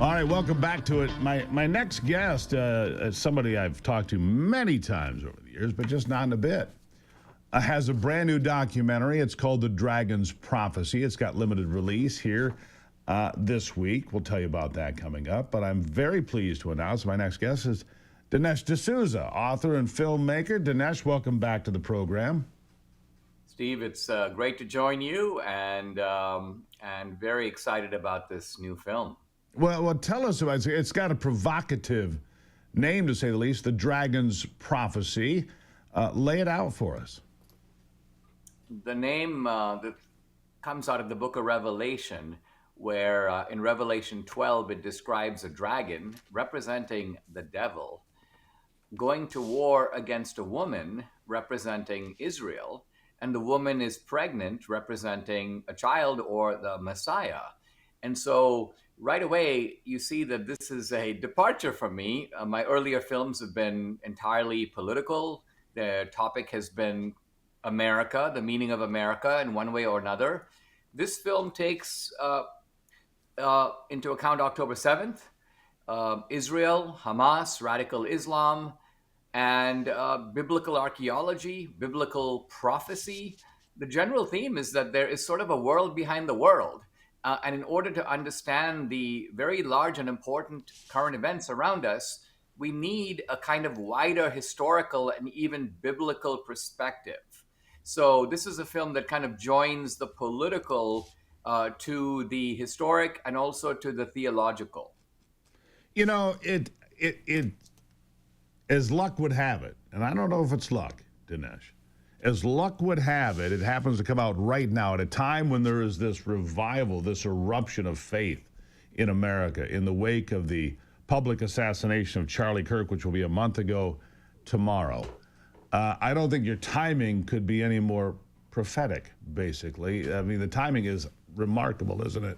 All right, welcome back to it. My next guest is somebody I've talked to many times over the years, but just not in a bit. Has a brand new documentary. It's called The Dragon's Prophecy. It's got limited release here this week. We'll tell you about that coming up. But I'm very pleased to announce my next guest is Dinesh D'Souza, author and filmmaker. Dinesh, welcome back to the program. Steve, it's great to join you, and very excited about this new film. Well, tell us about it. It's got a provocative name, to say the least, The Dragon's Prophecy. Lay it out for us. The name that comes out of the book of Revelation, where in Revelation 12 it describes a dragon representing the devil going to war against a woman representing Israel, and the woman is pregnant representing a child or the Messiah. And so right away, you see that this is a departure from me. My earlier films have been entirely political. The topic has been America, the meaning of America in one way or another. This film takes into account October 7th, Israel, Hamas, radical Islam, and biblical archaeology, biblical prophecy. The general theme is that there is sort of a world behind the world. And in order to understand the very large and important current events around us, we need a kind of wider historical and even biblical perspective. So this is a film that kind of joins the political to the historic and also to the theological. You know, it as luck would have it, and I don't know if it's luck, Dinesh. As luck would have it, it happens to come out right now at a time when there is this revival, this eruption of faith in America in the wake of the public assassination of Charlie Kirk, which will be a month ago tomorrow. I don't think your timing could be any more prophetic, basically. I mean, the timing is remarkable, isn't it?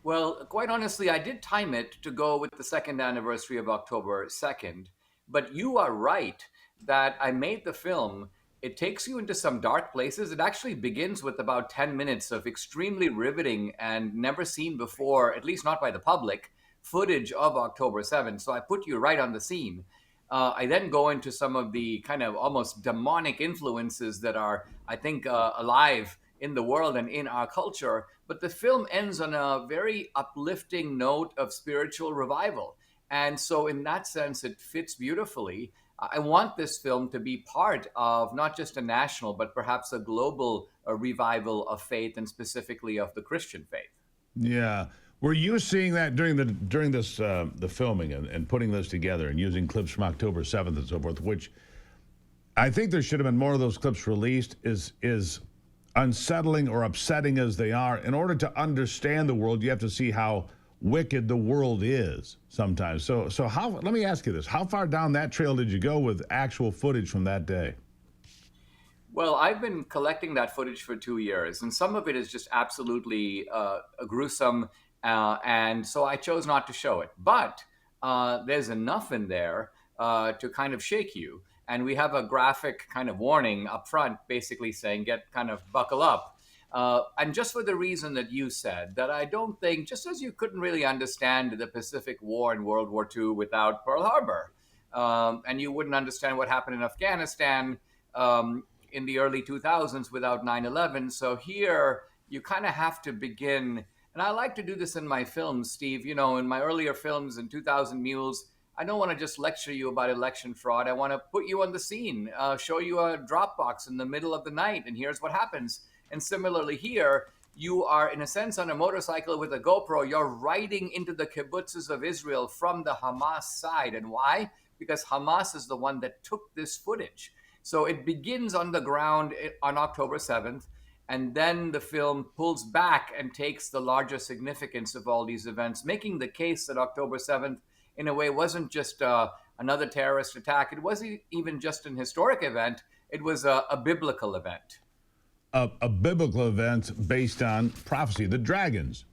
Well, quite honestly, I did time it to go with the second anniversary of October 2nd. But you are right that I made the film. It takes you into some dark places. It actually begins with about 10 minutes of extremely riveting and never seen before, at least not by the public, footage of October 7th. So I put you right on the scene. I then go into some of the kind of almost demonic influences that are, I think, alive in the world and in our culture. But the film ends on a very uplifting note of spiritual revival. And so in that sense, it fits beautifully. I want this film to be part of not just a national, but perhaps a global revival of faith, and specifically of the Christian faith. Yeah. Were you seeing that during the filming and putting this together and using clips from October 7th and so forth, which I think there should have been more of those clips released, is unsettling or upsetting as they are. In order to understand the world, you have to see how wicked the world is sometimes. So how, let me ask you this, how far down that trail did you go with actual footage from that day? Well, I've been collecting that footage for 2 years, and some of it is just absolutely gruesome, and so I chose not to show it. But there's enough in there to kind of shake you. And we have a graphic kind of warning up front, basically saying, get kind of buckle up. And just for the reason that you said, that I don't think, just as you couldn't really understand the Pacific War and World War II without Pearl Harbor, and you wouldn't understand what happened in Afghanistan in the early 2000s without 9/11. So here, you kind of have to begin, and I like to do this in my films, Steve. You know, in my earlier films, in 2000 Mules, I don't want to just lecture you about election fraud. I want to put you on the scene, show you a Dropbox in the middle of the night, and here's what happens. And similarly here, you are, in a sense, on a motorcycle with a GoPro. You're riding into the kibbutzes of Israel from the Hamas side. And why? Because Hamas is the one that took this footage. So it begins on the ground on October 7th, and then the film pulls back and takes the larger significance of all these events, making the case that October 7th, in a way, wasn't just another terrorist attack. It wasn't even just an historic event. It was a biblical event. A biblical event based on prophecy, the dragon's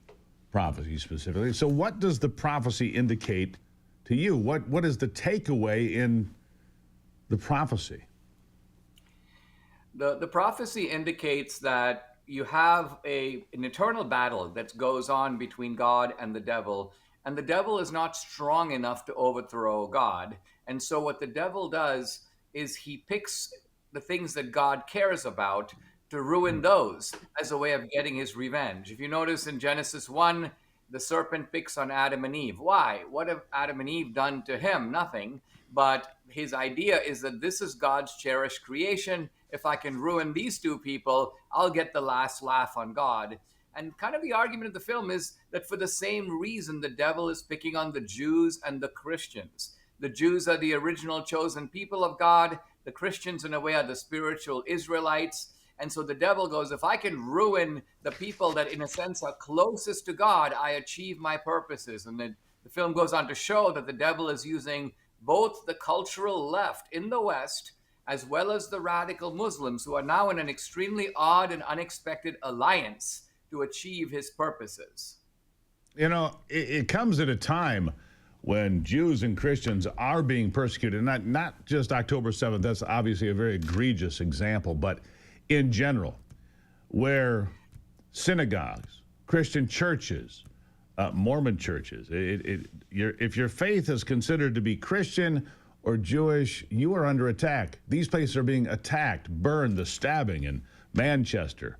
prophecy specifically. So what does the prophecy indicate to you? What is the takeaway in the prophecy? The prophecy indicates that you have an eternal battle that goes on between God and the devil. and the devil is not strong enough to overthrow God. And so, what the devil does is he picks the things that God cares about to ruin those as a way of getting his revenge. If you notice in Genesis 1, the serpent picks on Adam and Eve. Why? What have Adam and Eve done to him? Nothing. But his idea is that this is God's cherished creation. If I can ruin these two people, I'll get the last laugh on God. And kind of the argument of the film is that for the same reason, the devil is picking on the Jews and the Christians. The Jews are the original chosen people of God. The Christians, in a way, are the spiritual Israelites. And so the devil goes, if I can ruin the people that, in a sense, are closest to God, I achieve my purposes. And then the film goes on to show that the devil is using both the cultural left in the West as well as the radical Muslims, who are now in an extremely odd and unexpected alliance to achieve his purposes. You know, it comes at a time when Jews and Christians are being persecuted, not just October 7th, that's obviously a very egregious example, but in general, where synagogues, Christian churches, Mormon churches, if your faith is considered to be Christian or Jewish, you are under attack. These places are being attacked, burned, the stabbing in Manchester,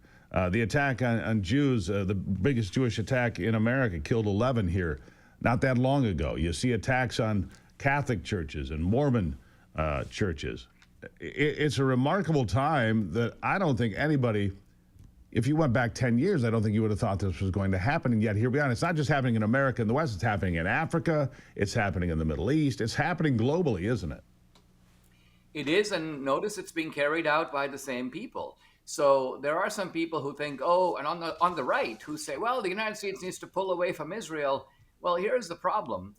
the attack on Jews, the biggest Jewish attack in America, killed 11 here not that long ago. You see attacks on Catholic churches and Mormon churches. It's a remarkable time that I don't think anybody, if you went back 10 years, I don't think you would have thought this was going to happen. And yet here we are. And it's not just happening in America and the West. It's happening in Africa. It's happening in the Middle East. It's happening globally, isn't it? It is. And notice it's being carried out by the same people. So there are some people who think, oh, and on the right, who say, well, the United States needs to pull away from Israel. Well, here's the problem.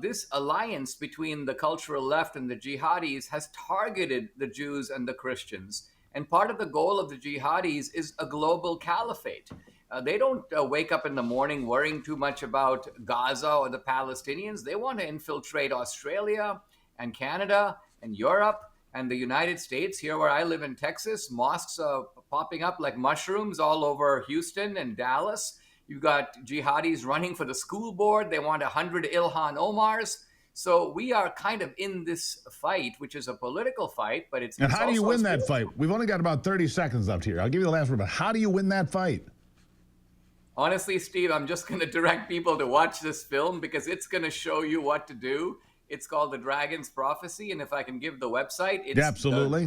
This alliance between the cultural left and the jihadis has targeted the Jews and the Christians. And part of the goal of the jihadis is a global caliphate. They don't wake up in the morning worrying too much about Gaza or the Palestinians. They want to infiltrate Australia and Canada and Europe and the United States. Here where I live in Texas, mosques are popping up like mushrooms all over Houston and Dallas. You've got jihadis running for the school board. They want 100 Ilhan Omars. So we are kind of in this fight, which is a political fight, but it's. And how do you win that spiritual. fight? We've only got about 30 seconds left here. I'll give you the last word, but how do you win that fight? Honestly, Steve, I'm just going to direct people to watch this film because it's going to show you what to do. It's called The Dragon's Prophecy. And if I can give the website, it's Absolutely.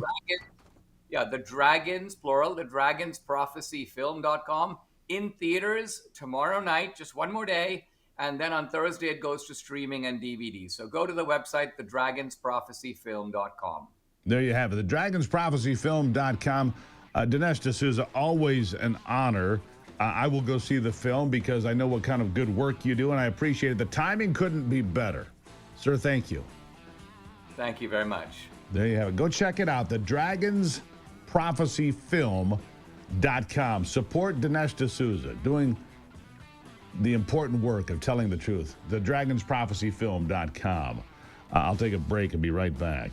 The Dragons, plural, thedраgonsprophecyfilm.com. In theaters tomorrow night, just one more day. And then on Thursday, it goes to streaming and DVD. So go to the website, thedраgonsprophecyfilm.com. There you have it, thedраgonsprophecyfilm.com. Dinesh D'Souza, always an honor. I will go see the film because I know what kind of good work you do, and I appreciate it. The timing couldn't be better. Sir, thank you. Thank you very much. There you have it. Go check it out, thedраgonsprophecyfilm.com. Support Dinesh D'Souza doing the important work of telling the truth. Thedраgonsprophecyfilm.com. I'll take a break and be right back.